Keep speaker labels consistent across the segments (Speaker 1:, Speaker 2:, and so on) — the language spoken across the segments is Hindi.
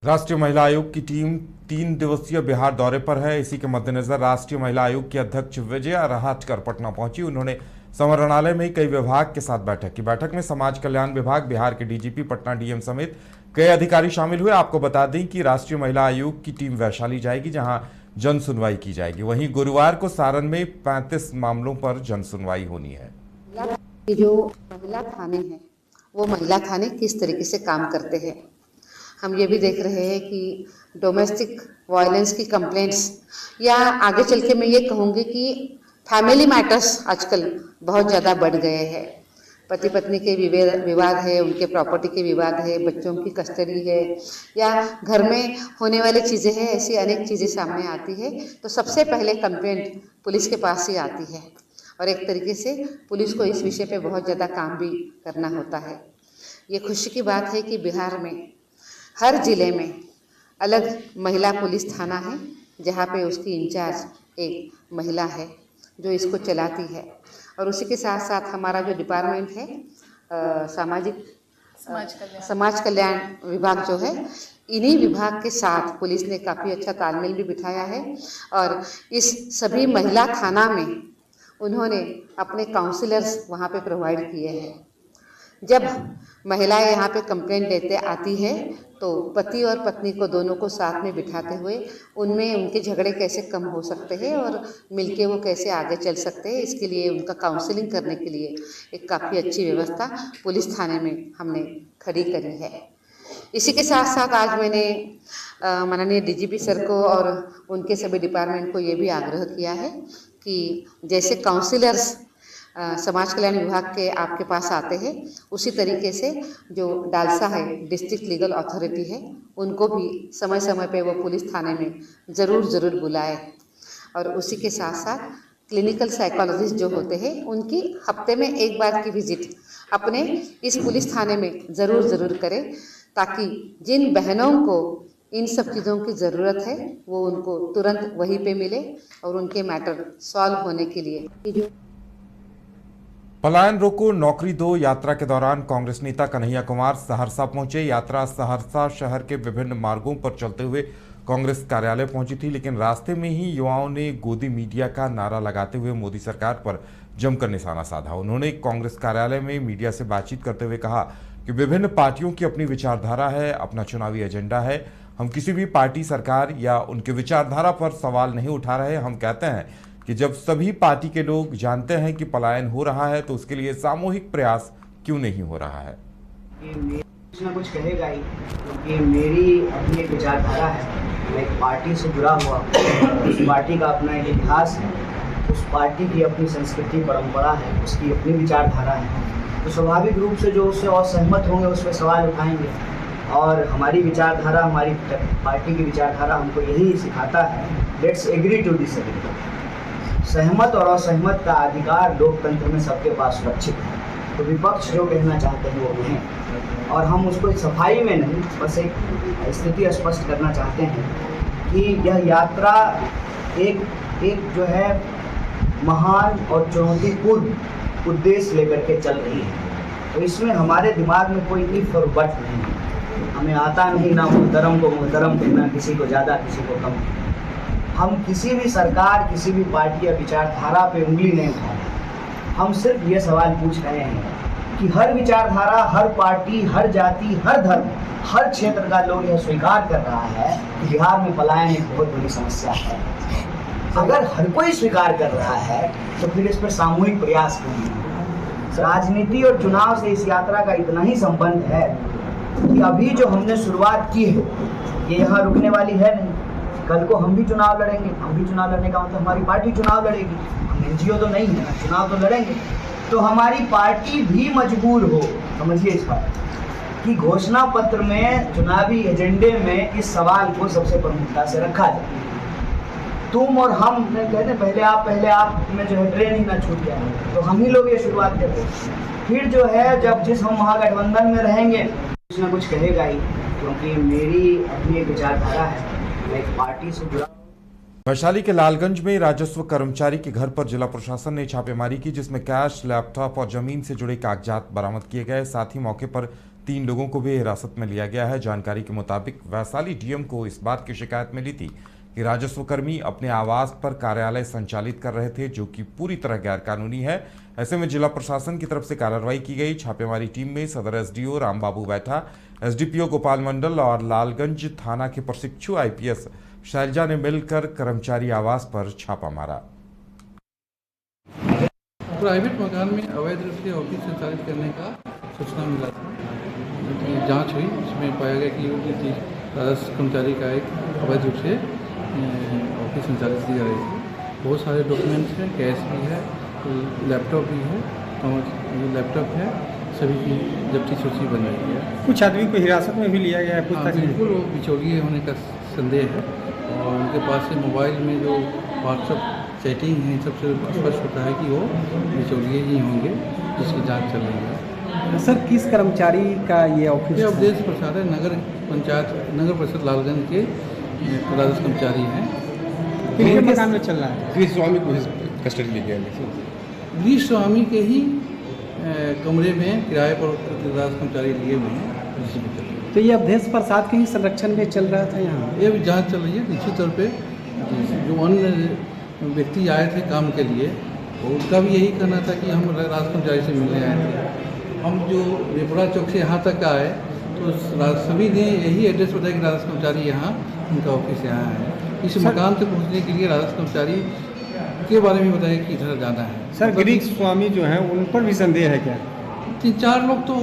Speaker 1: राष्ट्रीय महिला आयोग की टीम 3 दिवसीय बिहार दौरे पर है। इसी के मद्देनजर राष्ट्रीय महिला आयोग की अध्यक्ष विजया रहाटकर पटना पहुंची। उन्होंने समाहरणालय में कई विभाग के साथ बैठक की। बैठक में समाज कल्याण विभाग, बिहार के डीजीपी, पटना डीएम समेत कई अधिकारी शामिल हुए। आपको बता दें कि राष्ट्रीय महिला आयोग की टीम वैशाली जाएगी, जहां जन सुनवाई की जाएगी। वहीं गुरुवार को सारण में 35 मामलों पर जन सुनवाई होनी है।
Speaker 2: जो महिला थाने हैं वो महिला थाने किस तरीके से काम करते हैं, हम ये भी देख रहे हैं कि डोमेस्टिक वायलेंस की कंप्लेंट्स या आगे चल के मैं ये कहूँगी कि फैमिली मैटर्स आजकल बहुत ज़्यादा बढ़ गए हैं। पति पत्नी के विवाद है, उनके प्रॉपर्टी के विवाद है, बच्चों की कस्टडी है या घर में होने वाली चीज़ें हैं, ऐसी अनेक चीज़ें सामने आती है तो सबसे पहले कंप्लेंट पुलिस के पास ही आती है। और एक तरीके से पुलिस को इस विषय पे बहुत ज़्यादा काम भी करना होता है। ये खुशी की बात है कि बिहार में हर जिले में अलग महिला पुलिस थाना है, जहाँ पे उसकी इंचार्ज एक महिला है जो इसको चलाती है। और उसी के साथ साथ हमारा जो डिपार्टमेंट है समाज कल्याण विभाग जो है, इन्हीं विभाग के साथ पुलिस ने काफ़ी अच्छा तालमेल भी बिठाया है। और इस सभी महिला थाना में उन्होंने अपने काउंसलर्स वहाँ पे प्रोवाइड किए हैं। जब महिलाएं यहाँ पे कंप्लेंट देते आती है तो पति और पत्नी को दोनों को साथ में बिठाते हुए उनमें उनके झगड़े कैसे कम हो सकते हैं और मिलके वो कैसे आगे चल सकते हैं, इसके लिए उनका काउंसलिंग करने के लिए एक काफ़ी अच्छी व्यवस्था पुलिस थाने में हमने खड़ी करी है। इसी के साथ साथ आज मैंने माननीय डीजीपी सर को और उनके सभी डिपार्टमेंट को ये भी आग्रह किया है कि जैसे काउंसलर्स समाज कल्याण विभाग के आपके पास आते हैं, उसी तरीके से जो डालसा है, डिस्ट्रिक्ट लीगल अथॉरिटी है, उनको भी समय समय पे वो पुलिस थाने में ज़रूर बुलाए। और उसी के साथ साथ क्लिनिकल साइकोलॉजिस्ट जो होते हैं उनकी हफ्ते में एक बार की विजिट अपने इस पुलिस थाने में ज़रूर करें, ताकि जिन बहनों को इन सब चीज़ों की ज़रूरत है वो उनको तुरंत वहीं पे मिले और उनके मैटर सॉल्व होने के लिए।
Speaker 1: पलायन रोको नौकरी दो यात्रा के दौरान कांग्रेस नेता कन्हैया कुमार सहरसा पहुंचे। यात्रा सहरसा शहर के विभिन्न मार्गों पर चलते हुए कांग्रेस कार्यालय पहुंची थी, लेकिन रास्ते में ही युवाओं ने गोदी मीडिया का नारा लगाते हुए मोदी सरकार पर जमकर निशाना साधा। उन्होंने कांग्रेस कार्यालय में मीडिया से बातचीत करते हुए कहा कि विभिन्न पार्टियों की अपनी विचारधारा है, अपना चुनावी एजेंडा है। हम किसी भी पार्टी, सरकार या उनके विचारधारा पर सवाल नहीं उठा रहे। हम कहते हैं कि जब सभी पार्टी के लोग जानते हैं कि पलायन हो रहा है तो उसके लिए सामूहिक प्रयास क्यों नहीं हो रहा है।
Speaker 3: कुछ ना कुछ कहेगा ही, क्योंकि मेरी अपनी एक विचारधारा है। मैं एक पार्टी से जुड़ा हुआ, उस पार्टी का अपना एक इतिहास है, उस पार्टी की अपनी संस्कृति परंपरा है, उसकी अपनी विचारधारा है। तो स्वाभाविक रूप से जो उससे असहमत होंगे उस पर सवाल उठाएंगे। और हमारी विचारधारा, हमारी पार्टी की विचारधारा हमको यही सिखाता है, लेट्स एग्री टू डिसएग्री। सहमत और असहमत का अधिकार लोकतंत्र में सबके पास सुरक्षित है। तो विपक्ष जो कहना चाहते हैं वो कहें, और हम उसको सफाई में नहीं, बस एक स्थिति स्पष्ट करना चाहते हैं कि यह यात्रा एक जो है महान और चुनौतीपूर्ण उद्देश्य लेकर के चल रही है। तो इसमें हमारे दिमाग में कोई इफ और बट नहीं है। हमें आता नहीं ना मुहतरम को मुहतरम कहना, किसी को ज़्यादा किसी को कम। हम किसी भी सरकार, किसी भी पार्टी या विचारधारा पे उंगली नहीं उठा रहे। हम सिर्फ ये सवाल पूछ रहे हैं कि हर विचारधारा, हर पार्टी, हर जाति, हर धर्म, हर क्षेत्र का लोग यह स्वीकार कर रहा है कि बिहार में पलायन एक बहुत बड़ी समस्या है। अगर हर कोई स्वीकार कर रहा है तो फिर इस पर सामूहिक प्रयास क्यों नहीं? राजनीति और चुनाव से इस यात्रा का इतना ही संबंध है कि अभी जो हमने शुरुआत की है ये यहाँ रुकने वाली है नहीं। कल को हम भी चुनाव लड़ेंगे। हम भी चुनाव लड़ने का मतलब हमारी पार्टी चुनाव लड़ेगी। हम एनजीओ तो नहीं है ना, चुनाव तो लड़ेंगे। तो हमारी पार्टी भी मजबूर हो, समझिए इस बात कि घोषणा पत्र में, चुनावी एजेंडे में इस सवाल को सबसे प्रमुखता से रखा जाए। तुम और हम कहते हैं पहले आप में जो है ट्रेन ही ना छूट जाए, तो हम ही लोग ये शुरुआत करते हैं। फिर जो है जब जिस हम महागठबंधन में रहेंगे कुछ ना कुछ कहेगा ही, क्योंकि मेरी अपनी एक विचारधारा है। एक पार्टी से जुड़ा।
Speaker 1: वैशाली के लालगंज में राजस्व कर्मचारी के घर पर जिला प्रशासन ने छापेमारी की, जिसमें कैश, लैपटॉप और जमीन से जुड़े कागजात बरामद किए गए। साथ ही मौके पर 3 लोगों को भी हिरासत में लिया गया है। जानकारी के मुताबिक वैशाली डीएम को इस बात की शिकायत मिली थी कि राजस्व कर्मी अपने आवास पर कार्यालय संचालित कर रहे थे, जो कि पूरी तरह गैरकानूनी है। ऐसे में जिला प्रशासन की तरफ से कार्रवाई की गई। छापेमारी टीम में सदर एसडीओ रामबाबू बैठा, एसडीपीओ गोपाल मंडल और लालगंज थाना के प्रशिक्षु आईपीएस शैलजा ने मिलकर कर्मचारी आवास पर छापा मारा।
Speaker 4: प्राइवेट मकान में अवैध रूप से ऑफिस संचालित करने का सूचना मिला था। जांच हुई, इसमें पाया गया कि राजस्व कर्मचारी का एक अवैध रूप से ऑफिस संचालित की जा रही थी। बहुत सारे डॉक्यूमेंट्स हैं, कैश भी है, लैपटॉप भी है, और लैपटॉप है, सभी की जब्ती सूची बन रही है।
Speaker 5: कुछ आदमी को हिरासत में भी लिया गया है।
Speaker 4: हाँ, बिल्कुल, वो बिचौलिए होने का संदेह है और उनके पास से मोबाइल में जो व्हाट्सएप चैटिंग है, सबसे स्पष्ट होता है कि वो बिचौलिए ही होंगे, जिसकी जांच चल रही है।
Speaker 5: सर, किस कर्मचारी का ये ऑफिस?
Speaker 4: ये अवधेश प्रसाद है, नगर परिषद लालगंज के राजस्व कर्मचारी हैं।
Speaker 5: किस मकान में चल रहा है?
Speaker 6: गृह स्वामी को कस्टडी ले गया।
Speaker 4: गृह स्वामी के ही कमरे में किराए पर राजस्व कर्मचारी लिए हुए हैं।
Speaker 5: तो ये अवधेश प्रसाद के ही संरक्षण में चल रहा था यहाँ?
Speaker 4: ये भी जांच चल रही है। निश्चित तौर पे जो अन्य व्यक्ति आए थे काम के लिए, उनका भी यही कहना था कि हम राजस्व कर्मचारी से मिलने आए थे। हम जो रेपड़ा चौक से यहाँ तक आए तो सभी ने यही एड्रेस बताया कि राजस्व कर्मचारी यहाँ, उनका ऑफिस यहाँ है। इस मकान से पहुँचने के लिए राजस्व कर्मचारी के बारे में बताया कि इधर जाना है।
Speaker 5: सर, गृह स्वामी जो है उन पर भी संदेह है क्या?
Speaker 4: 3-4 लोग तो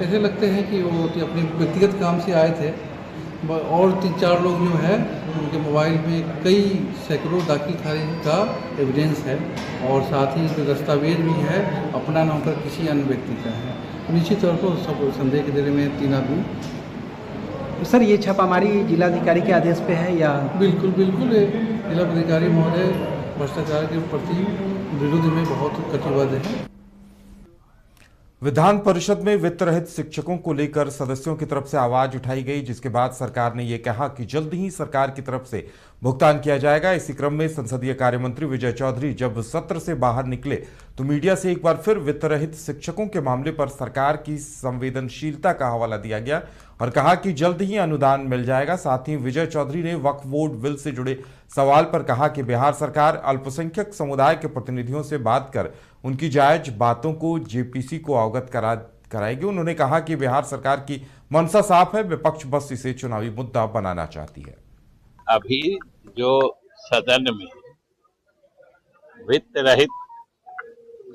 Speaker 4: ऐसे लगते हैं कि वो अपने व्यक्तिगत काम से आए थे, और 3-4 लोग जो है उनके मोबाइल में कई सैकड़ों दाखिल खारिज का एविडेंस है, और साथ ही जो दस्तावेज भी है अपना नाम पर किसी अन्य व्यक्ति का है। निश्चित तौर पर सब संदेह के दायरे में 3 आदमी।
Speaker 5: सर, ये छापामारी जिलाधिकारी के आदेश पे है या?
Speaker 4: बिल्कुल बिल्कुल, जिलाधिकारी महोदय भ्रष्टाचार के प्रति विरुद्ध में बहुत कटिबद्ध है।
Speaker 1: विधान परिषद में वित्त रहित शिक्षकों को लेकर सदस्यों की तरफ से आवाज उठाई गई, जिसके बाद सरकार ने यह कहा कि जल्द ही सरकार की तरफ से भुगतान किया जाएगा। इसी क्रम में संसदीय कार्य मंत्री विजय चौधरी जब सत्र से बाहर निकले तो मीडिया से एक बार फिर वित्त रहित शिक्षकों के मामले पर सरकार की संवेदनशीलता का हवाला दिया गया और कहा कि जल्द ही अनुदान मिल जाएगा। साथ ही विजय चौधरी ने वक्फ बोर्ड बिल से जुड़े सवाल पर कहा कि बिहार सरकार अल्पसंख्यक समुदाय के प्रतिनिधियों से बात कर उनकी जायज बातों को जेपीसी को अवगत कराएगी। उन्होंने कहा कि बिहार सरकार की मंशा साफ है, विपक्ष बस इसे चुनावी मुद्दा बनाना चाहती है।
Speaker 7: अभी जो सदन में वित्त रहित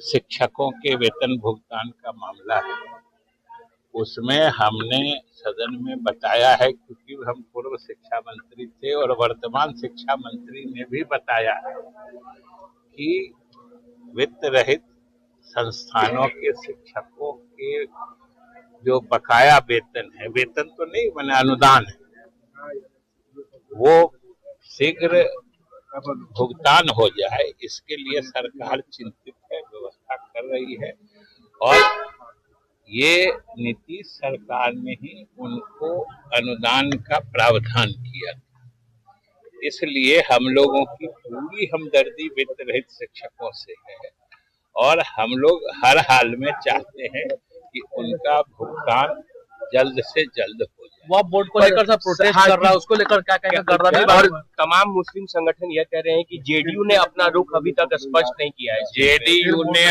Speaker 7: शिक्षकों के वेतन भुगतान का मामला है, उसमें हमने सदन में बताया है, क्योंकि हम पूर्व शिक्षा मंत्री थे और वर्तमान शिक्षा मंत्री ने भी बताया है कि वित्त रहित संस्थानों के शिक्षकों के जो बकाया वेतन है, वेतन तो नहीं माने अनुदान है, वो शीघ्र भुगतान हो जाए, इसके लिए सरकार चिंतित है, व्यवस्था कर रही है। और ये नीतीश सरकार ने ही उनको अनुदान का प्रावधान किया, इसलिए हम लोगों की पूरी हमदर्दी वित्त रहित शिक्षकों से है और हम लोग हर हाल में चाहते हैं कि उनका भुगतान जल्द से जल्द हो जाए।
Speaker 8: वो बोर्ड को लेकर सब प्रोटेस्ट कर रहा है, उसको लेकर क्या कहना कर रहा है? और तमाम मुस्लिम संगठन यह कह रहे हैं कि जेडीयू ने अपना रुख अभी तक स्पष्ट नहीं किया है।
Speaker 7: जेडीयू ने